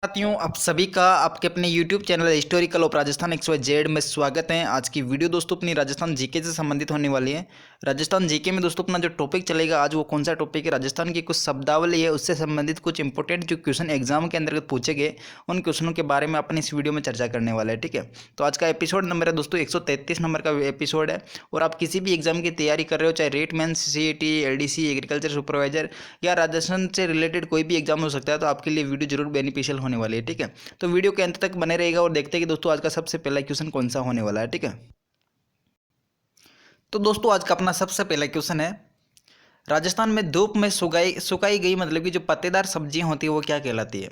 साथियों, आप सभी का आपके अपने YouTube channel historical of Rajasthan XYZ में स्वागत है। आज की वीडियो दोस्तों अपनी राजस्थान जीके से संबंधित होने वाली है। राजस्थान जीके में दोस्तों अपना जो टॉपिक चलेगा आज वो कौन सा टॉपिक है, राजस्थान की कुछ शब्दावली है उससे संबंधित कुछ इंपॉर्टेंट जो क्वेश्चन एग्जाम के अंतर्गत पूछे गए उन क्वेश्चनों के बारे में अपन इस वीडियो में चर्चा करने वाला है। ठीक है, तो आज का एपिसोड नंबर है दोस्तों 133 नंबर का एपिसोड है। और आप किसी भी एग्जाम की तैयारी कर रहे हो, चाहे REET mains, CET, LDC, agriculture supervisor या राजस्थान से रिलेटेड कोई भी एग्जाम हो सकता है, तो आपके लिए वीडियो जरूर बेनिफिशियल होने वाली है। ठीक है, तो वीडियो के अंत तक बने रहेगा और देखते हैं कि दोस्तों आज का सबसे पहला क्वेश्चन कौन सा होने वाला है। ठीक है, तो दोस्तों आज का अपना सबसे पहला क्वेश्चन है, राजस्थान में धूप में सुखाई सुखाई गई मतलब कि जो पत्तेदार सब्जियां होती है वो क्या कहलाती है।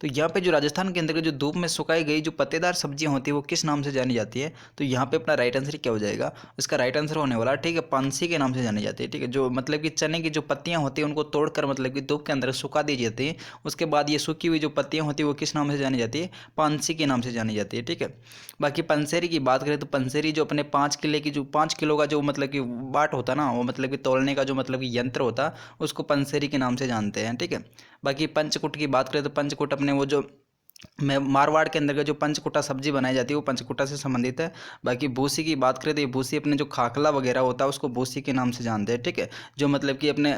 तो यहाँ पे जो राजस्थान के अंदर जो धूप में सुखाई गई जो पत्तेदार सब्जियां होती है वो किस नाम से जानी जाती है। तो यहाँ पे अपना राइट आंसर क्या हो जाएगा, इसका राइट आंसर होने वाला ठीक है पानसी के नाम से जानी जाती है। ठीक है, जो मतलब कि चने की जो पत्तियां होती है उनको तोड़कर मतलब कि धूप के अंदर सुखा दी जाती है, उसके बाद ये सूखी हुई जो पत्तियां होती है वो किस नाम से जानी जाती है, पानसी के नाम से जानी जाती है। ठीक है, बाकी पंसेरी की बात करें तो पंसेरी जो अपने 5 किले की जो 5 किलो का जो मतलब कि बाट होता ना, वो मतलब कि तोलने का जो मतलब कि यंत्र होता उसको पंसेरी के नाम से जानते हैं। ठीक है, बाकी पंचकुट की बात करें तो पंचकुट अपने वो जो मारवाड़ के अंदर का जो पंचकुटा सब्जी बनाई जाती है वो पंचकुटा से संबंधित है। बाकी भूसी की बात करें तो ये भूसी अपने जो खाकला वगैरह होता है उसको भूसी के नाम से जानते हैं। ठीक है, जो मतलब कि अपने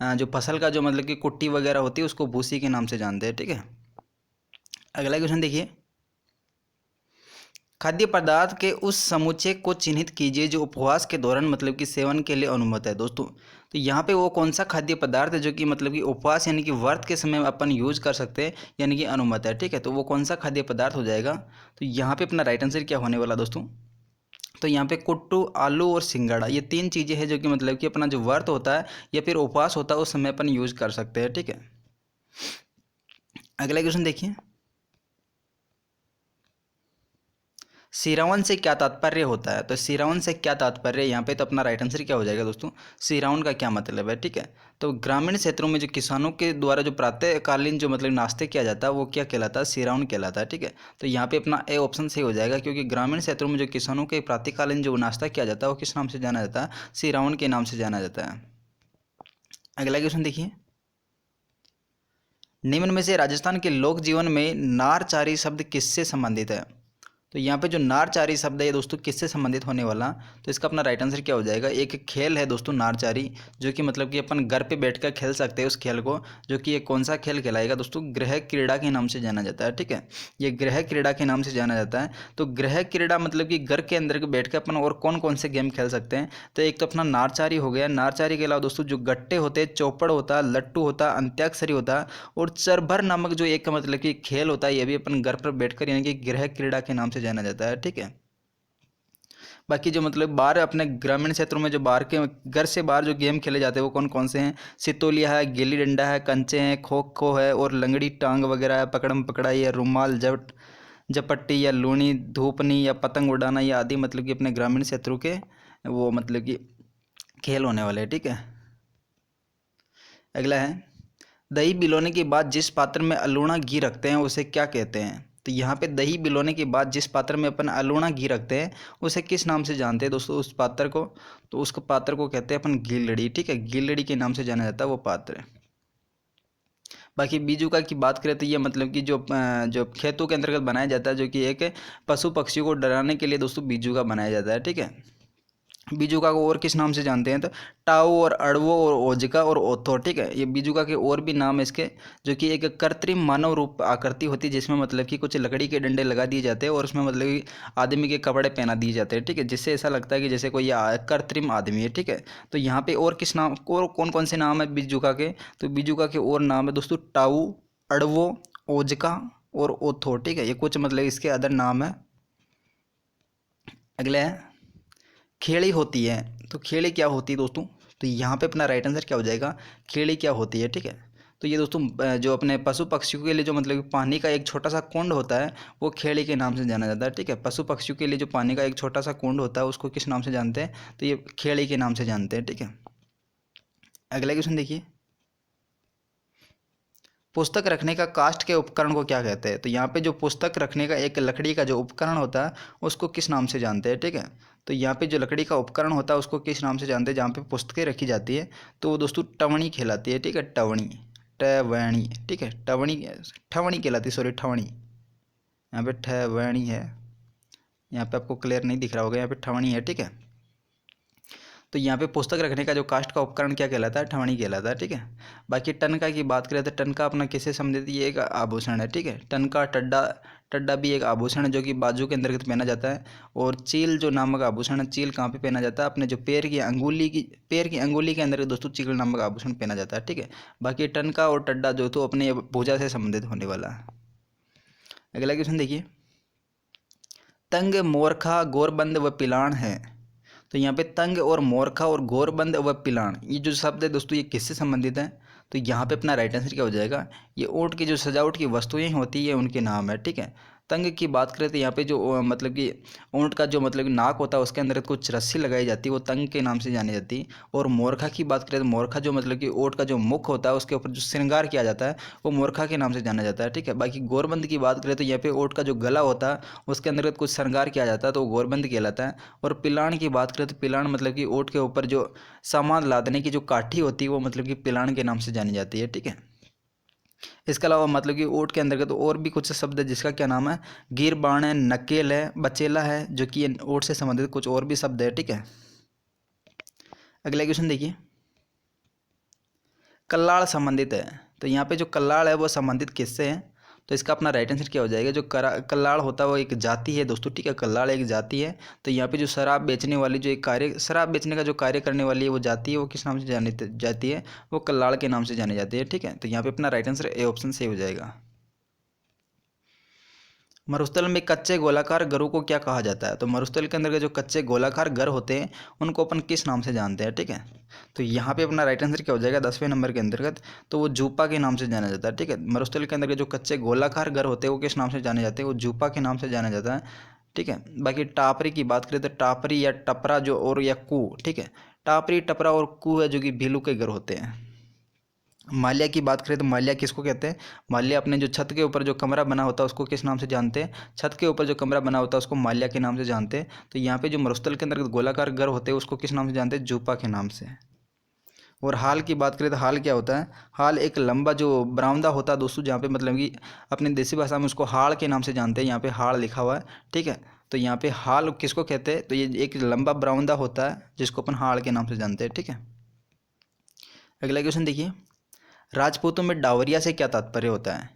जो फसल का जो मतलब कि कुट्टी वगैरह होती है उसको भूसी के नाम से जानते हैं। ठीक है, अगला क्वेश्चन देखिए, खाद्य पदार्थ के उस समुच्चय को चिन्हित कीजिए जो उपवास के दौरान मतलब कि सेवन के लिए अनुमत है। दोस्तों तो यहाँ पे वो कौन सा खाद्य पदार्थ है जो कि मतलब कि उपवास यानी कि व्रत के समय अपन यूज कर सकते हैं यानी कि अनुमत है। ठीक है, तो वो कौन सा खाद्य पदार्थ हो जाएगा। तो यहाँ पे अपना राइट आंसर क्या होने वाला दोस्तों, तो यहाँ पे कुट्टू, आलू और सिंगाड़ा ये तीन चीज़ें हैं जो कि मतलब कि अपना जो व्रत होता है या फिर उपवास होता है उस समय अपन यूज कर सकते हैं। ठीक है, अगला क्वेश्चन देखिए, सिरावन से क्या तात्पर्य होता है। तो सिरावन से क्या तात्पर्य है यहाँ पे, तो अपना राइट आंसर क्या हो जाएगा दोस्तों, सिरावन का क्या मतलब है। ठीक है, तो ग्रामीण क्षेत्रों में जो किसानों के द्वारा जो प्रातःकालीन जो मतलब नाश्ते किया जाता है वो क्या कहलाता है, सिरावन कहलाता है। ठीक है, तो यहाँ पे अपना ए ऑप्शन सही हो जाएगा क्योंकि ग्रामीण क्षेत्रों में जो किसानों के प्रातःकालीन जो नाश्ता किया जाता है वो किस नाम से जाना जाता है, सिरावन के नाम से जाना जाता है। अगला क्वेश्चन देखिए, निम्न में से राजस्थान के लोक जीवन में नारचारी शब्द किससे संबंधित है। तो यहाँ पे जो नारचारी शब्द है ये दोस्तों किससे संबंधित होने वाला, तो इसका अपना राइट आंसर क्या हो जाएगा, एक खेल है दोस्तों नारचारी, जो कि मतलब कि अपन घर पे बैठकर खेल सकते हैं उस खेल को, जो कि ये कौन सा खेल कहलाएगा दोस्तों, गृह क्रीड़ा के नाम से जाना जाता है। ठीक है, ये गृह क्रीड़ा के नाम से जाना जाता है। तो गृह क्रीड़ा मतलब कि घर के अंदर बैठ कर अपन और कौन कौन से गेम खेल सकते हैं, तो एक तो अपना नारचारी हो गया, नारचारी के अलावा दोस्तों जो गट्टे होते हैं, चौपड़ होता है, लट्टू होता है, अंत्याक्षरी होता है और चरभर नामक जो एक मतलब कि खेल होता है, ये भी अपन घर पर बैठकर यानी कि गृह क्रीड़ा के नाम से जाना जाता है। ठीक है, बाकी जो मतलब बाहर अपने ग्रामीण क्षेत्रों में जो बाहर के घर से बाहर जो गेम खेले जाते हैं वो कौन कौन से हैं, सितोलिया है, गिल्ली डंडा है, कंचे हैं, खो खो है और लंगड़ी टांग वगैरह है, पकड़म पकड़ाई है, रुमाल जट झपट्टी या लूनी, धूपनी या पतंग उड़ाना या आदि मतलब कि अपने ग्रामीण क्षेत्रों के वो मतलब कि खेल होने वाले हैं। ठीक है, अगला है, दही बिलोने के बाद जिस पात्र में अलोड़ा घी रखते हैं उसे क्या कहते हैं। तो यहाँ पे दही बिलोने के बाद जिस पात्र में अपन अलोड़ा घी रखते हैं उसे किस नाम से जानते हैं दोस्तों, उस पात्र को, तो उस पात्र को कहते हैं अपन गीलड़ी। ठीक है, गीलड़ी के नाम से जाना जाता है वो पात्र। बाकी बीजुका की बात करें तो ये मतलब कि जो खेतों के अंतर्गत बनाया जाता है, जो कि एक पशु पक्षियों को डराने के लिए दोस्तों बीजुका बनाया जाता है। ठीक है, बीजुका को और किस नाम से जानते हैं, तो टाऊ और अड़वो और ओजका और ओथो। ठीक है, ये बीजुका के और भी नाम है इसके, जो कि एक कृत्रिम मानव रूप आकृति होती है जिसमें मतलब कि कुछ लकड़ी के डंडे लगा दिए जाते हैं और उसमें मतलब कि आदमी के कपड़े पहना दिए जाते हैं। ठीक है, जिससे ऐसा लगता है कि जैसे कोई कृत्रिम आदमी है। ठीक है, तो यहाँ पे और किस नाम और कौन कौन से नाम है बीजुका के, तो बीजुका के और नाम है दोस्तों टाऊ, अड़वो, ओजका और ओथो। ठीक है, ये कुछ मतलब इसके अदर नाम है। अगले है, खेड़ी होती है। तो खेड़ी क्या होती है दोस्तों, तो यहाँ पे अपना राइट आंसर क्या हो जाएगा, खेड़ी क्या होती है। ठीक है, तो ये दोस्तों जो अपने पशु पक्षियों के लिए जो मतलब कि पानी का एक छोटा सा कुंड होता है वो खेड़ी के नाम से जाना जाता है। ठीक है, पशु पक्षियों के लिए जो पानी का एक छोटा सा कुंड होता है उसको किस नाम से जानते हैं, तो ये खेड़ी के नाम से जानते हैं। ठीक है, अगला क्वेश्चन देखिए, पुस्तक रखने का काष्ठ के उपकरण को क्या कहते हैं। तो यहाँ पे जो पुस्तक रखने का एक लकड़ी का जो उपकरण होता है उसको किस नाम से जानते हैं। ठीक है, तो यहाँ पे जो लकड़ी का उपकरण होता है उसको किस नाम से जानते हैं, जहाँ पे पुस्तकें रखी जाती है तो वो दोस्तों टवणी कहलाती है। ठीक है, टवणी। टवणी, ठीक है, टवणी ठवणी कहलाती, सॉरी ठवणी, यहाँ पे ठवणी है, यहाँ पे आपको क्लियर नहीं दिख रहा होगा, यहाँ पे ठवणी है, ठीक है। तो यहाँ पे पुस्तक रखने का जो काष्ठ का उपकरण क्या कहलाता है, ठवणी कहलाता है, ठीक है। बाकी टन का की बात करें तो टन का अपना किससे संबंधित, ये एक आभूषण है, ठीक है। टन का टड्डा, टड्डा भी एक आभूषण है जो कि बाजू के अंतर्गत पहना जाता है। और चील जो नामक आभूषण है, चील कहाँ पे पहना जाता है, अपने जो पैर की अंगुली के अंदर दोस्तों चील नामक आभूषण पहना जाता है, ठीक है। बाकी टन का और टड्डा जो तो अपने भुजा से संबंधित होने वाला है। अगला क्वेश्चन देखिए, तंग, मोरखा, गोरबंद व पिलाण है। तो यहाँ पे तंग और मोरखा और गोरबंद व पिलाण, ये जो शब्द है दोस्तों ये किससे संबंधित है, तो यहाँ पे अपना राइट आंसर क्या हो जाएगा, ये ऊँट की जो सजावट की वस्तुएं होती है उनके नाम है, ठीक है। तंग की बात करें तो यहाँ पे जो मतलब कि ऊँट का जो मतलब कि नाक होता है उसके अंदर कुछ रस्सी लगाई जाती है, वो तंग के नाम से जानी जाती है। और मोरखा की बात करें तो मोरखा जो मतलब कि ऊँट का जो मुख होता है उसके ऊपर जो श्रृंगार किया जाता है वो मोरखा के नाम से जाना जाता है, ठीक है। बाकी गोरबंद की बात करें तो यहाँ पे ऊँट का जो गला होता है उसके अंदर कुछ श्रृंगार किया जाता है तो वो गोरबंद कहलाता है। और पिलाण की बात करें तो पिलाण मतलब कि ऊँट के ऊपर जो सामान लादने की जो काठी होती है वो मतलब कि पिलाण के नाम से जानी जाती है, ठीक है। इसके अलावा मतलब कि ऊँट के अंतर्गत और भी कुछ शब्द है जिसका क्या नाम है, गिर, बाण है, नकेल है, बचेला है, जो कि ऊँट से संबंधित कुछ और भी शब्द है, ठीक है। अगला क्वेश्चन देखिए, कल्लाड़ संबंधित है। तो यहाँ पे जो कल्लाड़ है वो संबंधित किससे है, तो इसका अपना राइट आंसर क्या हो जाएगा, जो कल्लाड़ होता है वो एक जाति है दोस्तों, ठीक है। कल्लाड़ एक जाति है। तो यहाँ पे जो शराब बेचने वाली जो एक कार्य, शराब बेचने का जो कार्य करने वाली है वो जाति है, वो किस नाम से जानी जाती है, वो कल्लाड़ के नाम से जानी जाती है, ठीक है। तो यहाँ पे अपना राइट आंसर ए ऑप्शन से हो जाएगा। मरुस्थल में कच्चे गोलाकार घरों को क्या कहा जाता है, तो मरुस्थल के अंदर के जो कच्चे गोलाकार घर होते हैं उनको अपन किस नाम से जानते हैं, ठीक है। तो यहाँ पे अपना राइट आंसर क्या हो जाएगा 10वें नंबर के अंतर्गत, तो वो जूपा के नाम से जाना जाता है, ठीक है। मरुस्थल के अंदर के जो कच्चे गोलाकार घर होते हैं वो किस नाम से जाने जाते हैं, वो जूपा के नाम से जाना जाता है, ठीक है। बाकी टापरी की बात करें तो टापरी या टपरा जो और या कू, ठीक है। टापरी, टपरा और कू है जो कि भीलू के घर होते हैं। माल्या की बात करें तो माल्या किसको कहते हैं, माल्या अपने जो छत के ऊपर जो कमरा बना होता है उसको किस नाम से जानते हैं, छत के ऊपर जो कमरा बना होता है उसको माल्या के नाम से जानते हैं। तो यहाँ पे जो मरुस्थल के अंदर गोलाकार घर होते हैं उसको किस नाम से जानते हैं, जूपा के नाम से। और हाल की बात करें तो हाल क्या होता है, हाल एक लंबा जो बरामदा होता है दोस्तों, जहाँ पे मतलब कि अपनी देसी भाषा में उसको हाड़ के नाम से जानते हैं, यहाँ पे हाड़ लिखा हुआ है, ठीक है। तो यहाँ पे हाल किसको कहते हैं, तो ये एक लंबा बरामदा होता है जिसको अपन हाड़ के नाम से जानते हैं, ठीक है। अगला क्वेश्चन देखिए, राजपूतों में डावरिया से क्या तात्पर्य होता है,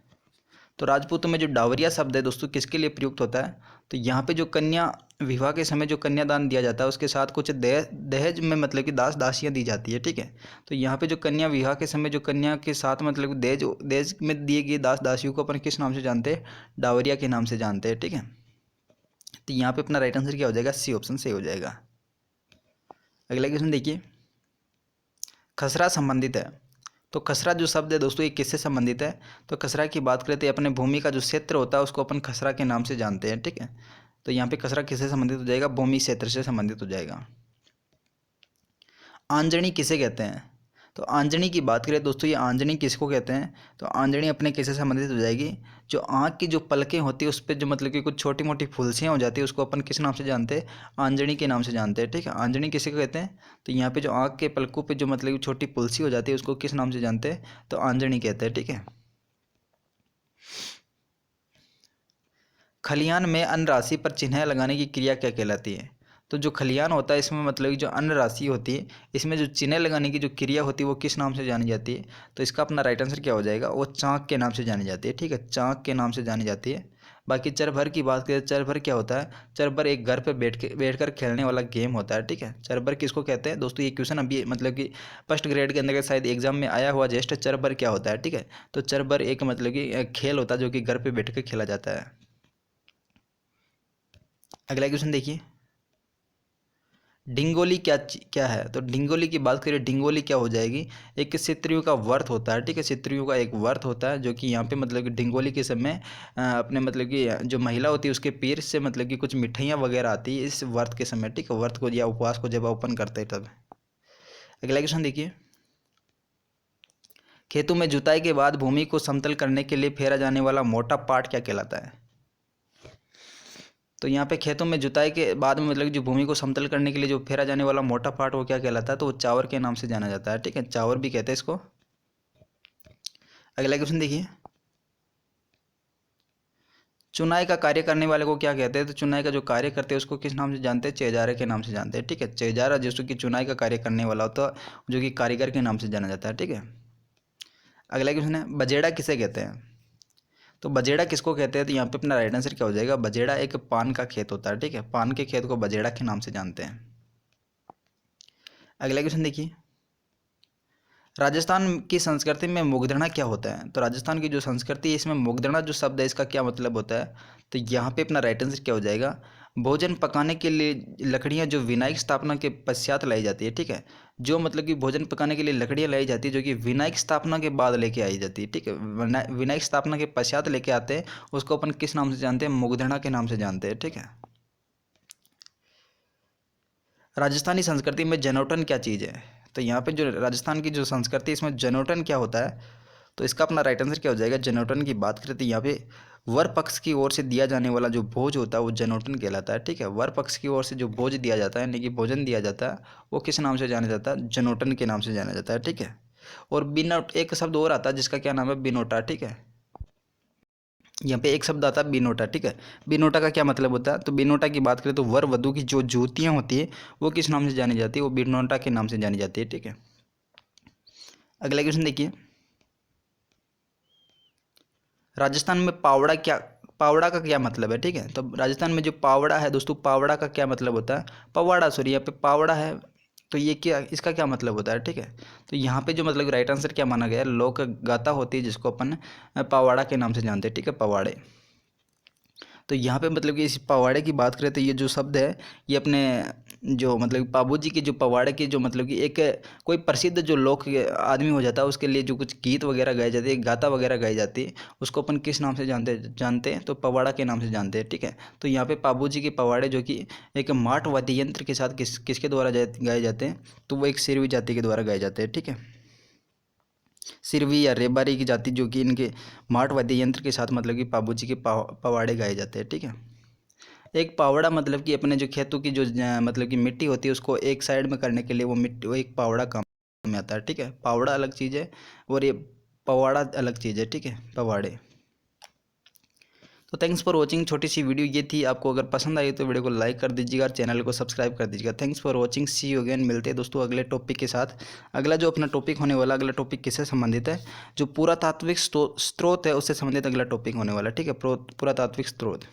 तो राजपूतों में जो डावरिया शब्द है दोस्तों किसके लिए प्रयुक्त होता है, तो यहाँ पे जो कन्या विवाह के समय जो कन्यादान दिया जाता है उसके साथ कुछ दहेज में मतलब कि दास दासियाँ दी जाती है, ठीक है। तो यहाँ पे जो कन्या विवाह के समय जो कन्या के साथ मतलब कि दहेज दहेज में दिए गए दास दासियों को अपन किस नाम से जानते हैं, डावरिया के नाम से जानते हैं, ठीक है। तो यहाँ पे अपना राइट आंसर क्या हो जाएगा, सी ऑप्शन सही हो जाएगा। अगला क्वेश्चन देखिए, खसरा संबंधित है। तो खसरा जो शब्द है दोस्तों ये किससे संबंधित है, तो खसरा की बात करते हैं अपने भूमि का जो क्षेत्र होता है उसको अपन खसरा के नाम से जानते हैं, ठीक है। तो यहाँ पे खसरा किससे संबंधित हो जाएगा, भूमि क्षेत्र से संबंधित हो जाएगा। आंजणी किसे कहते हैं, तो आंजणी की बात करें दोस्तों ये आंजणी किसको कहते हैं, तो आंजणी अपने किससे संबंधित हो जाएगी, जो आँख की जो पलकें होती है उस पर जो मतलब कि कुछ छोटी मोटी फुलसियाँ हो जाती है उसको अपन किस नाम से जानते हैं, आंजणी के नाम से जानते हैं, ठीक है। आंजणी किसे कहते हैं, तो यहाँ पे जो आँख के पलकों पे जो मतलब कि छोटी पुलसी हो जाती है उसको किस नाम से जानते हैं, तो आंजणी कहते हैं, ठीक है। खलियान में अन्न राशि पर चिन्ह लगाने की क्रिया क्या कहलाती है, तो जो खलियान होता है इसमें मतलब कि जो अन्न राशि होती है इसमें जो चिन्ह लगाने की जो क्रिया होती है वो किस नाम से जानी जाती है, तो इसका अपना राइट आंसर क्या हो जाएगा, वो चाँक के नाम से जानी जाती है, ठीक है। चाँक के नाम से जानी जाती है। बाकी चरभर की बात करें, चरभर क्या होता है, चरभर एक घर पर बैठकर खेलने वाला गेम होता है, ठीक है। चरभर किसको कहते हैं दोस्तों, ये क्वेश्चन अभी मतलब कि फर्स्ट ग्रेड के अंदर शायद एग्जाम में आया हुआ जस्ट, चरभर क्या होता है, ठीक है। तो चरभर एक मतलब कि खेल होता है जो कि घर पर बैठ कर खेला जाता है। अगला क्वेश्चन देखिए, डिंगोली क्या है, तो डिंगोली की बात करें डिंगोली क्या हो जाएगी, एक सित्रियों का व्रत होता है, ठीक है। सित्रियों का एक व्रत होता है जो कि यहाँ पे मतलब कि डिंगोली के समय अपने मतलब कि जो महिला होती है उसके पैर से मतलब कि कुछ मिठाइयाँ वगैरह आती है इस व्रत के समय, ठीक है। व्रत को या उपवास को जब ओपन करते हैं तब। अगला क्वेश्चन देखिए, खेतों में जुताई के बाद भूमि को समतल करने के लिए फेरा जाने वाला मोटा पार्ट क्या कहलाता है, तो यहाँ पे खेतों में जुताई के बाद में मतलब जो भूमि को समतल करने के लिए जो फेरा जाने वाला मोटा पार्ट वो क्या कहलाता है, तो वो चावर के नाम से जाना जाता है, ठीक है। चावर भी कहते हैं इसको। अगला क्वेश्चन देखिए, चुनाई का कार्य करने वाले को क्या कहते हैं? तो चुनाई का जो कार्य करते हैं उसको किस नाम से जानते हैं? चेजारा के नाम से जानते हैं। ठीक है, चेजारा जिसको कि चुनाई का कार्य करने वाला होता है, जो कि कारीगर के नाम से जाना जाता है। ठीक है, अगला क्वेश्चन है, बजेड़ा किसे कहते हैं? तो बजेड़ा किसको कहते हैं? तो यहाँ पे अपना राइट आंसर क्या हो जाएगा? बजेड़ा एक पान का खेत होता है। ठीक है, पान के खेत को बजेड़ा के नाम से जानते हैं। अगला क्वेश्चन देखिए, राजस्थान की संस्कृति में मुगदड़ा क्या होता है? तो राजस्थान की जो संस्कृति है इसमें मुगदड़ा जो शब्द है इसका क्या मतलब होता है? तो यहाँ पे अपना राइट आंसर क्या हो जाएगा? भोजन पकाने के लिए लकड़ियाँ जो विनायक स्थापना के पश्चात लाई जाती है। ठीक है, जो मतलब कि भोजन पकाने के लिए लकड़ियाँ लाई जाती है जो कि विनायक स्थापना के बाद लेके आई जाती है। ठीक है, विनायक स्थापना के पश्चात लेके आते हैं, उसको अपन किस नाम से जानते हैं? मुगदड़ा के नाम से जानते हैं। ठीक है, राजस्थानी संस्कृति में जनेऊटन क्या चीज़ है? तो यहाँ पे जो राजस्थान की जो संस्कृति है इसमें जनेऊटन क्या होता है? तो इसका अपना राइट आंसर क्या हो जाएगा? जनेऊटन की बात करें तो यहाँ पे वर पक्ष की ओर से दिया जाने वाला जो भोज होता है वो जनेऊटन कहलाता है। ठीक है, वर पक्ष की ओर से जो भोज दिया जाता है यानी कि भोजन दिया जाता है वो किस नाम से जाना जाता है? जनेऊटन के नाम से जाना जाता है। ठीक है, और बिनोट एक शब्द और आता है जिसका क्या नाम है? बिनोटा। ठीक है, यहाँ पे एक शब्द आता है बिनोटा। ठीक है, बिनोटा का क्या मतलब होता है? तो बिनोटा की बात करें तो वर वधु की जो जूतियाँ होती है वो किस नाम से जानी जाती है? वो बिनोटा के नाम से जानी जाती है। ठीक है, अगला क्वेश्चन देखिए, राजस्थान में पावड़ा का क्या मतलब है? ठीक है, तो राजस्थान में जो पावड़ा है दोस्तों, पावड़ा का क्या मतलब होता है? पवाड़ा, सॉरी, यहाँ पे पावड़ा है तो ये क्या, इसका क्या मतलब होता है? ठीक है, तो यहाँ पे जो मतलब राइट आंसर क्या माना गया है? लोक गाथा होती है जिसको अपन पवाड़ा के नाम से जानते हैं। ठीक है, पवाड़े। तो यहाँ पे मतलब कि इस पवाड़े की बात करें तो ये जो शब्द है ये अपने जो मतलब पाबू जी के जो पवाड़े के जो मतलब कि एक कोई प्रसिद्ध जो लोक आदमी हो जाता है उसके लिए जो कुछ गीत वगैरह गाए जाते हैं, गाथा वगैरह गाई जाती है, उसको अपन किस नाम से जानते हैं? तो पवाड़ा के नाम से जानते हैं। ठीक है, तो यहाँ पे पाबू जी के पवाड़े जो कि एक माट वाद्य यंत्र के साथ किसके द्वारा गाए जाते हैं? तो वो एक सिरवी जाति के द्वारा गाए जाते हैं। ठीक है, सिरवी या रेबारी की जाति जो कि इनके माट वाद्य यंत्र के साथ मतलब कि पाबू जी के पवाड़े गाए जाते हैं। ठीक है, एक पावड़ा मतलब कि अपने जो खेतों की जो मतलब कि मिट्टी होती है उसको एक साइड में करने के लिए वो एक पावड़ा काम में आता है। ठीक है, पावड़ा अलग चीज़ है और ये पवाड़ा अलग चीज़ है। ठीक है, पवाड़े। तो थैंक्स फॉर वॉचिंग, छोटी सी वीडियो ये थी। आपको अगर पसंद आई तो वीडियो को लाइक कर दीजिएगा और चैनल को सब्सक्राइब कर दीजिएगा। Thanks for watching, see you again. मिलते हैं दोस्तों अगले टॉपिक के साथ। अगला जो अपना टॉपिक होने वाला, अगला टॉपिक किससे संबंधित है? जो पुरातात्विक स्रोत है उससे संबंधित अगला टॉपिक होने वाला है। ठीक है, पुरातात्विक स्रोत।